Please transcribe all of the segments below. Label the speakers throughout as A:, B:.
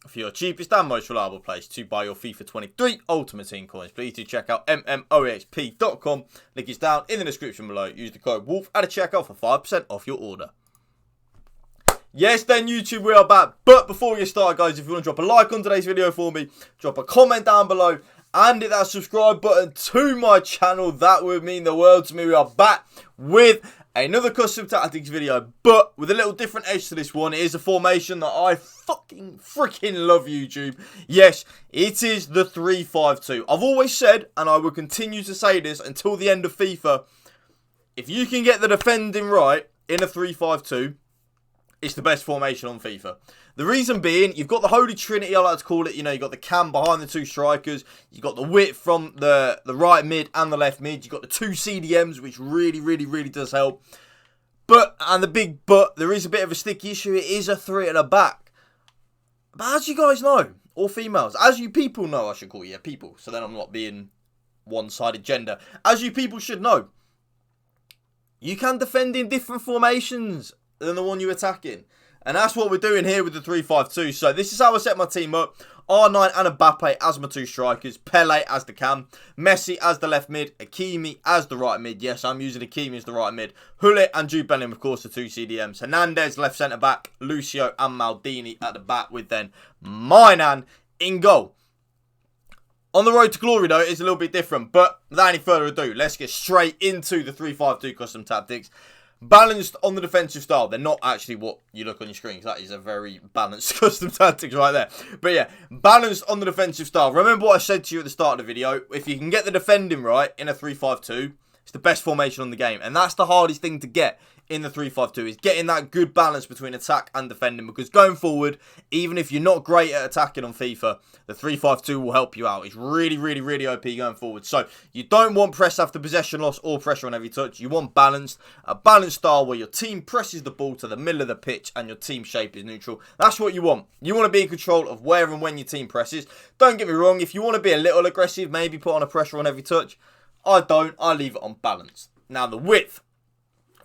A: For your cheapest and most reliable place to buy your FIFA 23 Ultimate Team coins, please do check out mmoexp.com. Link is down in the description below. Use the code WOLF at a checkout for 5% off your order. Yes, then YouTube, we are back. But before we get started, guys, if you want to drop a like on today's video for me, drop a comment down below, and hit that subscribe button to my channel. That would mean the world to me. We are back with another custom tactics video, but with a little different edge to this one. It is a formation that I freaking love, YouTube. Yes, it is the 3-5-2. I've always said, and I will continue to say this until the end of FIFA, if you can get the defending right in a 3-5-2, it's the best formation on FIFA. The reason being, you've got the Holy Trinity, I like to call it. You know, you've got the cam behind the two strikers. You've got the width from the right mid and the left mid. You've got the two CDMs, which really does help. But, and the big but, there is a bit of a sticky issue. It is a 3 at the back. But as you guys know, or females, as you people know, I should call you people, so then I'm not being one-sided gender. As you people should know, you can defend in different formations than the one you're attacking. And that's what we're doing here with the 3-5-2. So this is how I set my team up. R9 and Mbappe as my two strikers. Pele as the cam. Messi as the left mid. Hakimi as the right mid. Yes, I'm using Hakimi as the right mid. Hullet and Jude Bellingham, of course, the two CDMs. Hernandez left centre back. Lucio and Maldini at the back, with then Mainan in goal. On the road to glory, though, it's a little bit different. But without any further ado, let's get straight into the 3-5-2 custom tactics. Balanced on the defensive style. They're not actually what you look on your screen. That is a very balanced custom tactics right there. But yeah, balanced on the defensive style. Remember what I said to you at the start of the video. If you can get the defending right in a 3-5-2, it's the best formation on the game. And that's the hardest thing to get in the 3-5-2, is getting that good balance between attack and defending. Because going forward, even if you're not great at attacking on FIFA, the 3-5-2 will help you out. It's really OP going forward. So you don't want press after possession loss or pressure on every touch. You want balanced, a balanced style where your team presses the ball to the middle of the pitch and your team shape is neutral. That's what you want. You want to be in control of where and when your team presses. Don't get me wrong, if you want to be a little aggressive, maybe put on a pressure on every touch. I don't. I leave it on balance. Now the width.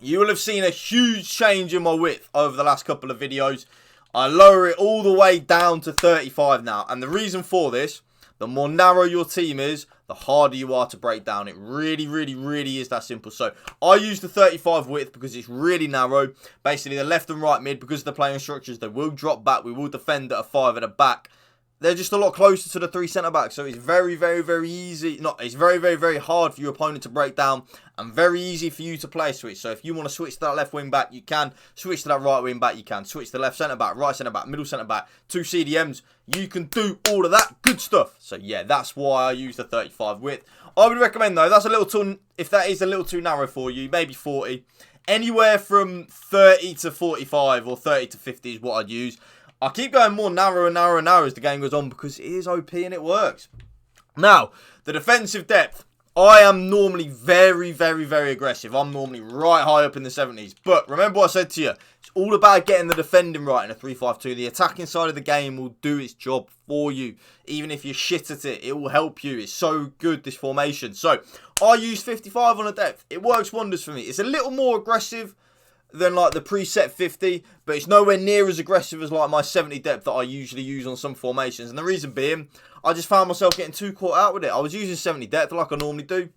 A: You will have seen a huge change in my width over the last couple of videos. I lower it all the way down to 35 now. And the reason for this, the more narrow your team is, the harder you are to break down. It really is that simple. So I use the 35 width because it's really narrow. Basically, the left and right mid, because of the playing structures, they will drop back. We will defend at a 5 at the back. They're just a lot closer to the 3 centre-backs. So it's very easy. It's very hard for your opponent to break down. And very easy for you to play switch. So if you want to switch to that left wing-back, you can. Switch to that right wing-back, you can. Switch to the left centre-back, right centre-back, middle centre-back. 2 CDMs. You can do all of that good stuff. So yeah, that's why I use the 35 width. I would recommend, though, that's a little too... If that is a little too narrow for you, maybe 40. Anywhere from 30 to 45 or 30 to 50 is what I'd use. I keep going more narrow and narrow as the game goes on because it is OP and it works. Now, the defensive depth. I am normally very aggressive. I'm normally right high up in the 70s. But remember what I said to you. It's all about getting the defending right in a 3-5-2. The attacking side of the game will do its job for you. Even if you're shit at it, it will help you. It's so good, this formation. So, I use 55 on the depth. It works wonders for me. It's a little more aggressive than like the preset 50, but it's nowhere near as aggressive as like my 70 depth that I usually use on some formations. And the reason being, I just found myself getting too caught out with it. I was using 70 depth like I normally do.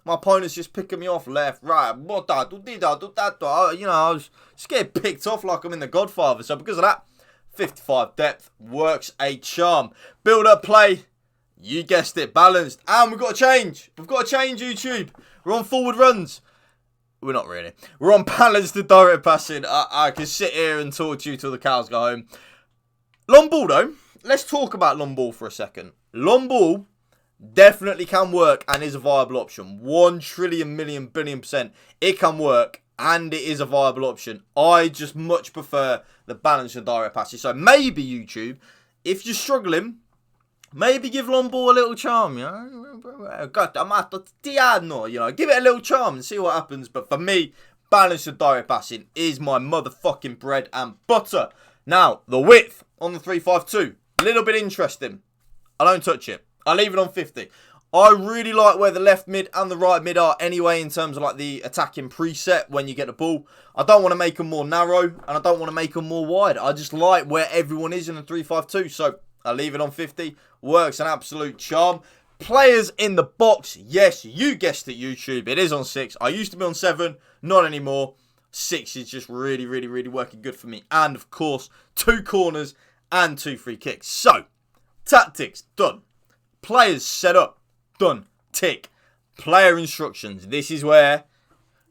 A: My opponent's just picking me off left, right, you know, I was just getting picked off like I'm in The Godfather. So because of that, 55 depth works a charm. Build up play, you guessed it, balanced. And we've got to change. We've got to change, YouTube. We're on forward runs. We're not really. We're on balanced to direct passing. I can sit here and talk to you till the cows go home. Long ball, though. Let's talk about long ball for a second. Long ball definitely can work and is a viable option. 1 trillion million billion %. It can work and it is a viable option. I just much prefer the balanced and direct passing. So maybe, YouTube, if you're struggling, maybe give long ball a little charm, you know. Give it a little charm and see what happens. But for me, balanced and direct passing is my motherfucking bread and butter. Now, the width on the 3-5-2, a little bit interesting. I don't touch it. I leave it on 50. I really like where the left mid and the right mid are anyway in terms of like the attacking preset when you get the ball. I don't want to make them more narrow and I don't want to make them more wide. I just like where everyone is in the 3-5-2. So I leave it on 50. Works an absolute charm. Players in the box. Yes, you guessed it, YouTube. It is on 6. I used to be on 7. Not anymore. 6 is just really, really, really working good for me. And of course, 2 corners and 2 free kicks. So, tactics, done. Players set up. Done. Tick. Player instructions. This is where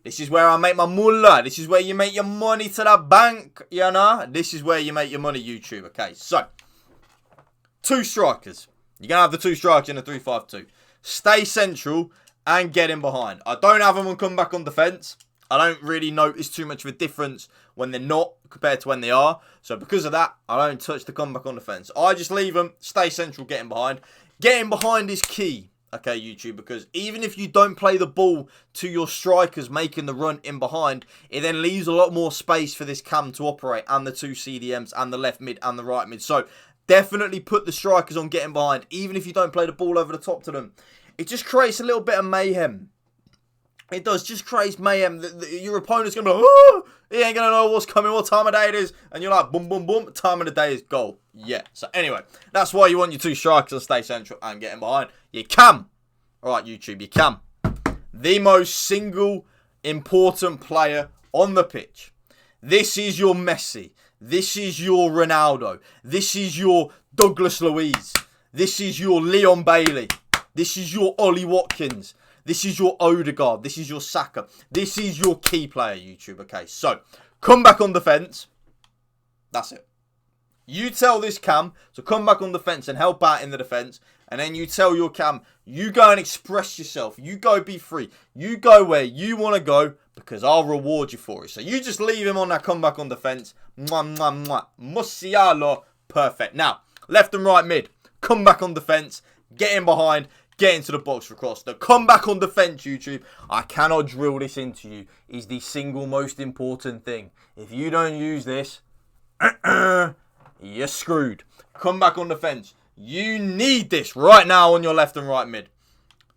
A: I make my mullah. This is where you make your money to the bank, you know. This is where you make your money, YouTube. Okay, so 2 strikers. You're going to have the 2 strikers in a 3-5-2. Stay central and get in behind. I don't have them on come back on defence. I don't really notice too much of a difference when they're not compared to when they are. So because of that, I don't touch the comeback on defence. I just leave them, stay central, get in behind. Getting behind is key. Okay, YouTube, because even if you don't play the ball to your strikers making the run in behind, it then leaves a lot more space for this cam to operate and the 2 CDMs and the left mid and the right mid. So definitely put the strikers on getting behind, even if you don't play the ball over the top to them. It just creates a little bit of mayhem. It does, just creates mayhem. Your opponent's going to be like, oh, he ain't going to know what's coming, what time of day it is. And you're like, boom, boom, boom, time of the day is goal. Yeah, so anyway, that's why you want your 2 strikers to stay central and get in behind. You can. All right, YouTube, you can. The most single important player on the pitch. This is your Messi. This is your Ronaldo. This is your Douglas Luiz. This is your Leon Bailey. This is your Ollie Watkins. This is your Odegaard. This is your Saka. This is your key player, YouTube. Okay, so come back on defence. That's it. You tell this cam to come back on defence and help out in the defence. And then you tell your cam, you go and express yourself. You go be free. You go where you want to go because I'll reward you for it. So you just leave him on that comeback on defence. Mwah, mwah, mwah. Musiala. Perfect. Now, left and right mid. Come back on defence. Get in behind. Get into the box for cross. The comeback on defence, YouTube. I cannot drill this into you. Is the single most important thing. If you don't use this, you're screwed. Come back on defence. You need this right now on your left and right mid.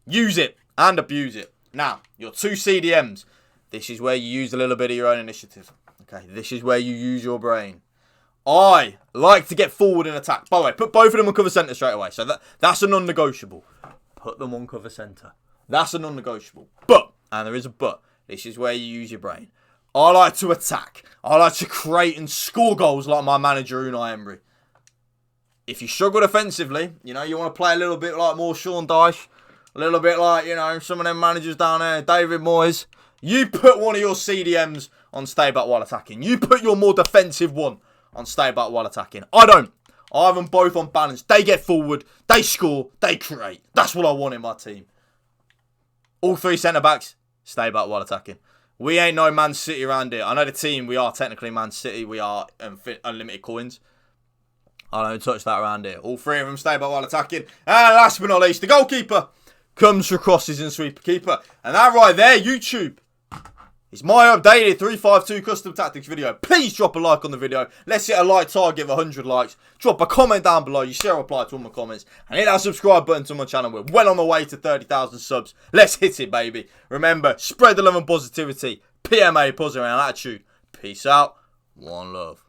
A: Use it and abuse it. Now, your 2 CDMs. This is where you use a little bit of your own initiative. Okay, this is where you use your brain. I like to get forward in attack. By the way, put both of them on cover centre straight away. So that's a non-negotiable. Put them on cover centre. That's a non-negotiable. But, and there is a but, this is where you use your brain. I like to attack. I like to create and score goals like my manager, Unai Emery. If you struggle defensively, you know, you want to play a little bit like more Sean Dyche, a little bit like, you know, some of them managers down there, David Moyes, you put one of your CDMs on stay back while attacking. You put your more defensive one on stay back while attacking. I don't. I have them both on balance. They get forward, they score, they create. That's what I want in my team. All 3 centre-backs, stay back while attacking. We ain't no Man City around here. I know the team, we are technically Man City. We are unlimited coins. I don't touch that around here. All 3 of them stay back while attacking. And last but not least, the goalkeeper comes for crosses and sweeper keeper. And that right there, YouTube, is my updated 3-5-2 custom tactics video. Please drop a like on the video. Let's hit a like target of 100 likes. Drop a comment down below. You share a reply to all my comments. And hit that subscribe button to my channel. We're well on the way to 30,000 subs. Let's hit it, baby. Remember, spread the love and positivity. PMA, positive and attitude. Peace out. One love.